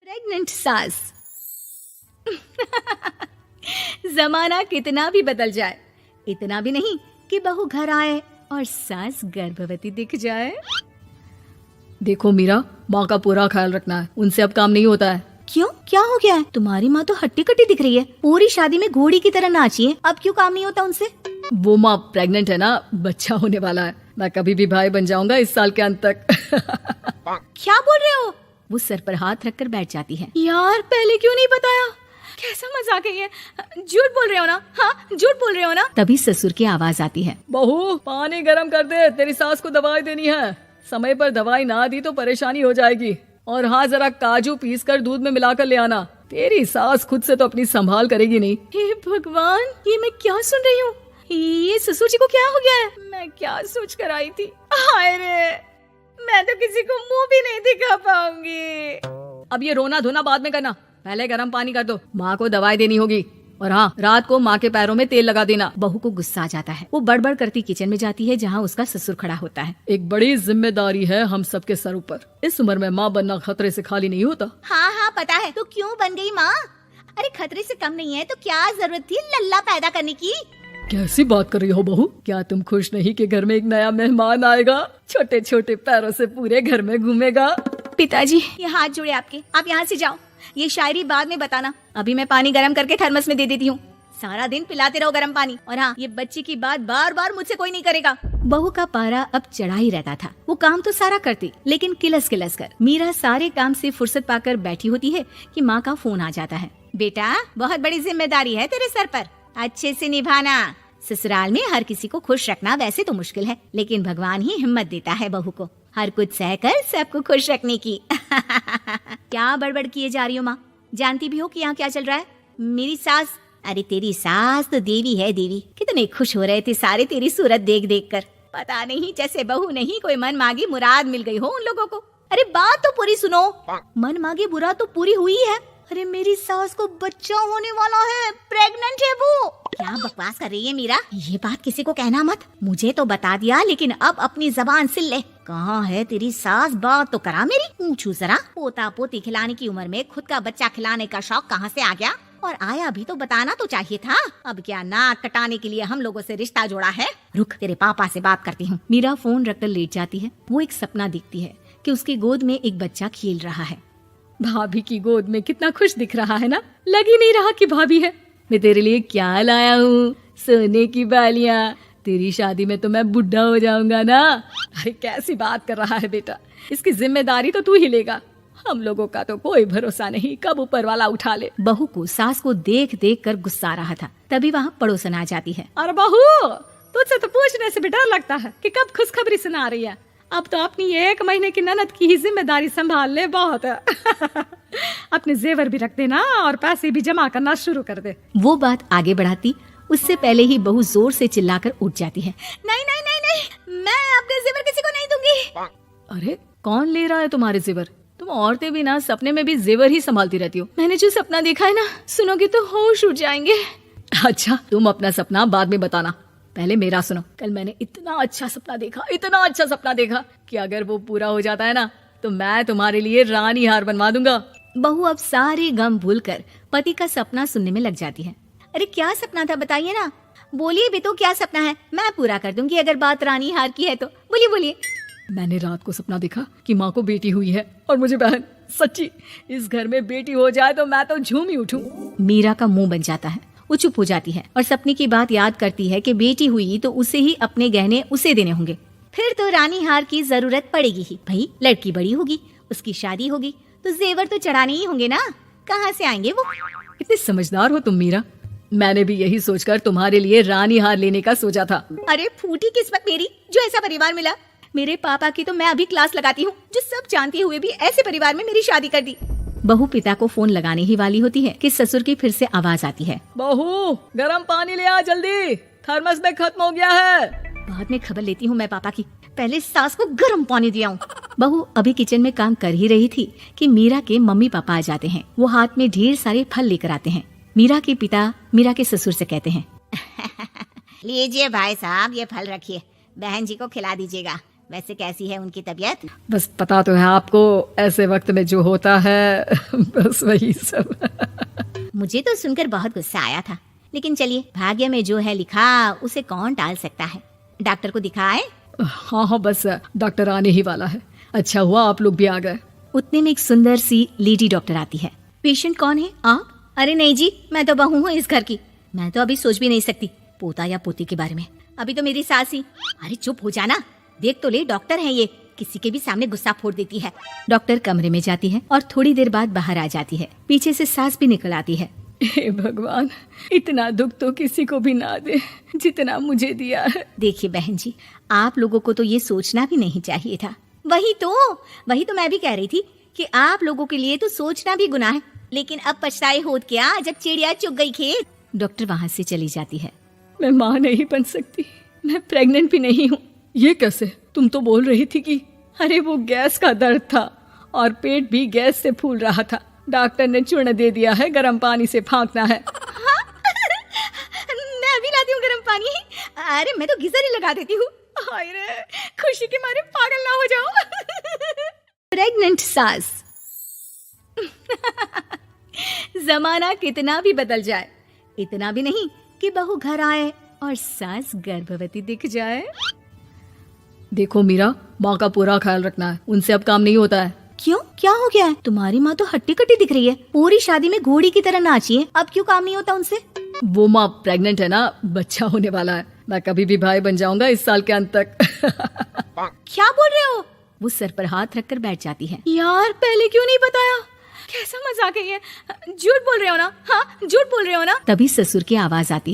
Pregnant सास। जमाना कितना भी बदल जाए, इतना भी नहीं कि बहू घर आए और सास गर्भवती दिख जाए। देखो मीरा, माँ का पूरा ख्याल रखना है, उनसे अब काम नहीं होता है। क्यों, क्या हो गया है? तुम्हारी माँ तो हट्टी कट्टी दिख रही है, पूरी शादी में घोड़ी की तरह नाची है, अब क्यों काम नहीं होता उनसे? वो माँ प्रेग्नेंट है ना, बच्चा होने वाला है। मैं कभी भी भाई बन जाऊंगा इस साल के अंत तक। क्या बोल रहे हो? वो सर पर हाथ रखकर बैठ जाती है। यार पहले क्यों नहीं बताया? कैसा मजाक है ये? झूठ बोल रहे हो ना? हाँ, झूठ बोल रहे हो ना? तभी ससुर की आवाज आती है। बहू पानी गर्म कर दे, तेरी सास को दवाई देनी है। समय पर दवाई ना दी तो परेशानी हो जाएगी। और हाँ, जरा काजू पीस कर दूध में मिलाकर ले आना। तेरी सास खुद से तो अपनी संभाल करेगी नहीं। हे भगवान, ये मैं क्या सुन रही हूँ? ये ससुर जी को क्या हो गया है? मैं क्या सोच कर आई थी? हाय रे, मैं तो किसी को मुंह भी नहीं दिखा पाऊंगी। अब ये रोना धोना बाद में करना, पहले गर्म पानी कर दो। माँ को दवाई देनी होगी। और हाँ, रात को माँ के पैरों में तेल लगा देना। बहू को गुस्सा आ जाता है। वो बड़बड़ करती किचन में जाती है जहाँ उसका ससुर खड़ा होता है। एक बड़ी जिम्मेदारी है हम सबके सर ऊपर। इस उम्र में माँ बनना खतरे से खाली नहीं होता। हाँ हाँ पता है, तो क्यों बन गई माँ? अरे खतरे से कम नहीं है तो क्या जरूरत थी लल्ला पैदा करने की? कैसी बात कर रही हो बहू? क्या तुम खुश नहीं कि घर में एक नया मेहमान आएगा, छोटे छोटे पैरों से पूरे घर में घूमेगा? पिताजी ये हाथ जोड़े आपके, आप यहाँ से जाओ। ये शायरी बाद में बताना, अभी मैं पानी गरम करके थर्मस में दे देती हूँ। सारा दिन पिलाते रहो गरम पानी। और हाँ, ये बच्चे की बात बार बार मुझसे कोई नहीं करेगा। बहू का पारा अब चढ़ा ही रहता था। वो काम तो सारा करती, लेकिन किलस किलस कर। मीरा सारे काम से फुर्सत पाकर बैठी होती है कि माँ का फोन आ जाता है। बेटा, बहुत बड़ी जिम्मेदारी है तेरे सर पर, अच्छे से निभाना। ससुराल में हर किसी को खुश रखना वैसे तो मुश्किल है, लेकिन भगवान ही हिम्मत देता है बहू को हर कुछ सहकर सबको खुश रखने की। क्या बड़बड़ किए जा रही हो माँ? जानती भी हो कि यहाँ क्या चल रहा है? मेरी सास, अरे तेरी सास तो देवी है देवी। कितने खुश हो रहे थे सारे तेरी सूरत देख देख कर। पता नहीं जैसे बहू नहीं कोई मन मांगी मुराद मिल गई हो उन लोगों को। अरे बात तो पूरी सुनो। मन मांगी मुराद तो पूरी हुई है। अरे मेरी सास को बच्चा होने वाला है, प्रेग्नेंट है वो। क्या बकवास कर रही है मीरा? ये बात किसी को कहना मत। मुझे तो बता दिया, लेकिन अब अपनी जबान सिल ले। कहाँ है तेरी सास? बात तो करा मेरी। पूछू जरा, पोता पोती खिलाने की उम्र में खुद का बच्चा खिलाने का शौक कहाँ से आ गया? और आया भी तो बताना तो चाहिए था। अब क्या नाक कटाने के लिए हम लोगों से रिश्ता जोड़ा है? रुक, तेरे पापा से बात करती हूँ। मीरा फोन रखकर लेट जाती है। वो एक सपना देखती है कि उसकी गोद में एक बच्चा खेल रहा है। भाभी की गोद में कितना खुश दिख रहा है ना, लग ही नहीं रहा कि भाभी है। मैं तेरे लिए क्या लाया हूँ, सोने की बालियां। तेरी शादी में तो मैं बुढ़ा हो जाऊंगा ना। अरे कैसी बात कर रहा है बेटा, इसकी जिम्मेदारी तो तू ही लेगा। हम लोगों का तो कोई भरोसा नहीं, कब ऊपर वाला उठा ले। बहू को सास को देख देख कर गुस्सा आ रहा था। तभी वहाँ पड़ोसन आ जाती है। अरे बहू, तुझसे तो पूछने से भी डर लगता है कि कब खुशखबरी सुना रही है। अब तो अपनी 1 महीने की ननद की ही जिम्मेदारी संभाल ले, बहुत है। अपने जेवर भी रख देना और पैसे भी जमा करना शुरू कर दे। वो बात आगे बढ़ाती उससे पहले ही बहू जोर से चिल्लाकर उठ जाती है। नहीं नहीं नहीं नहीं, मैं अपने जेवर किसी को नहीं दूंगी। अरे कौन ले रहा है तुम्हारे जेवर? तुम औरतें भी ना सपने में भी जेवर ही संभालती रहती हो। मैंने जो सपना देखा है ना, सुनोगे तो होश उड़ जाएंगे। अच्छा, तुम अपना सपना बाद में बताना, पहले मेरा सुनो। कल मैंने इतना अच्छा सपना देखा कि अगर वो पूरा हो जाता है ना तो मैं तुम्हारे लिए रानी हार बनवा दूंगा। बहू अब सारे गम भूलकर पति का सपना सुनने में लग जाती है। अरे क्या सपना था बताइए ना, बोलिए भी तो, क्या सपना है? मैं पूरा कर दूंगी अगर बात रानी हार की है तो। बोलिए बोलिए। मैंने रात को सपना देखा कि माँ को बेटी हुई है और मुझे बहन। सच्ची, इस घर में बेटी हो जाए तो मैं तो झूम ही उठूं। मीरा का मुंह बन जाता है। वो चुप हो जाती है और सपने की बात याद करती है कि बेटी हुई तो उसे ही अपने गहने उसे देने होंगे। फिर तो रानी हार की जरूरत पड़ेगी ही। भाई लड़की बड़ी होगी, उसकी शादी होगी तो जेवर तो चढ़ाने ही होंगे ना, कहाँ से आएंगे वो? कितनी समझदार हो तुम मीरा। मैंने भी यही सोचकर तुम्हारे लिए रानी हार लेने का सोचा था। अरे फूटी किस्मत मेरी जो ऐसा परिवार मिला। मेरे पापा की तो मैं अभी क्लास लगाती हूँ, जो सब जानते हुए भी ऐसे परिवार में मेरी शादी कर दी। बहू पिता को फोन लगाने ही वाली होती है कि ससुर की फिर से आवाज आती है। बहू गरम पानी ले आ जल्दी, थर्मस में खत्म हो गया है। बाद में खबर लेती हूँ मैं पापा की, पहले सास को गर्म पानी दिया हूँ। बहू अभी किचन में काम कर ही रही थी कि मीरा के मम्मी पापा आ जाते हैं। वो हाथ में ढेर सारे फल लेकर आते हैं। मीरा के पिता मीरा के ससुर से कहते हैं, लीजिए भाई साहब, ये फल रखिए, बहन जी को खिला दीजिएगा। वैसे कैसी है उनकी तबीयत? बस पता तो है आपको, ऐसे वक्त में जो होता है बस वही सब। मुझे तो सुनकर बहुत गुस्सा आया था, लेकिन चलिए, भाग्य में जो है लिखा उसे कौन टाल सकता है। डॉक्टर को दिखाए? हाँ, बस डॉक्टर आने ही वाला है। अच्छा हुआ आप लोग भी आ गए। उतने में एक सुंदर सी लेडी डॉक्टर आती है। पेशेंट कौन है आप? अरे नहीं जी, मैं तो बहू हूँ इस घर की। मैं तो अभी सोच भी नहीं सकती पोता या पोती के बारे में। अभी तो मेरी सास ही। अरे चुप हो जाना, देख तो ले, डॉक्टर है ये, किसी के भी सामने गुस्सा फोड़ देती है। डॉक्टर कमरे में जाती है और थोड़ी देर बाद बाहर आ जाती है। पीछे से सास भी निकल आती है। हे भगवान, इतना दुख तो किसी को भी ना दे जितना मुझे दिया है। देखिए बहन जी, आप लोगों को तो ये सोचना भी नहीं चाहिए था। वही तो मैं भी कह रही थी कि आप लोगों के लिए तो सोचना भी गुनाह है, लेकिन अब पछताए होत क्या जब चिड़िया चुग गई खेत। डॉक्टर वहाँ से चली जाती है। मैं माँ नहीं बन सकती, मैं प्रेग्नेंट भी नहीं हूँ। ये कैसे? तुम तो बोल रही थी कि अरे वो गैस का दर्द था और पेट भी गैस से फूल रहा था। डॉक्टर ने चूर्ण दे दिया है, गर्म पानी से फाँकना है। मैं अभी लाती हूँ गर्म पानी। अरे मैं तो गीजर ही लगा देती हूँ। हाय रे, खुशी के मारे पागल ना हो जाओ। प्रेग्नेंट सास। जमाना कितना भी बदल जाए, इतना भी नहीं कि बहू घर आए और सास गर्भवती दिख जाए। देखो मीरा, माँ का पूरा ख्याल रखना है, उनसे अब काम नहीं होता है। क्यों, क्या हो गया है? तुम्हारी माँ तो हट्टी कट्टी दिख रही है, पूरी शादी में घोड़ी की तरह नाची है, अब क्यों काम नहीं होता उनसे? वो माँ प्रेग्नेंट है ना, बच्चा होने वाला है। मैं कभी भी भाई बन जाऊंगा इस साल के अंत तक। क्या बोल रहे हो? वो सर पर हाथ रखकर बैठ जाती है। यार पहले क्यों नहीं बताया? कैसा मजाक है ये? झूठ बोल रहे हो ना? हाँ, झूठ बोल रहे हो ना? तभी ससुर की आवाज आती है।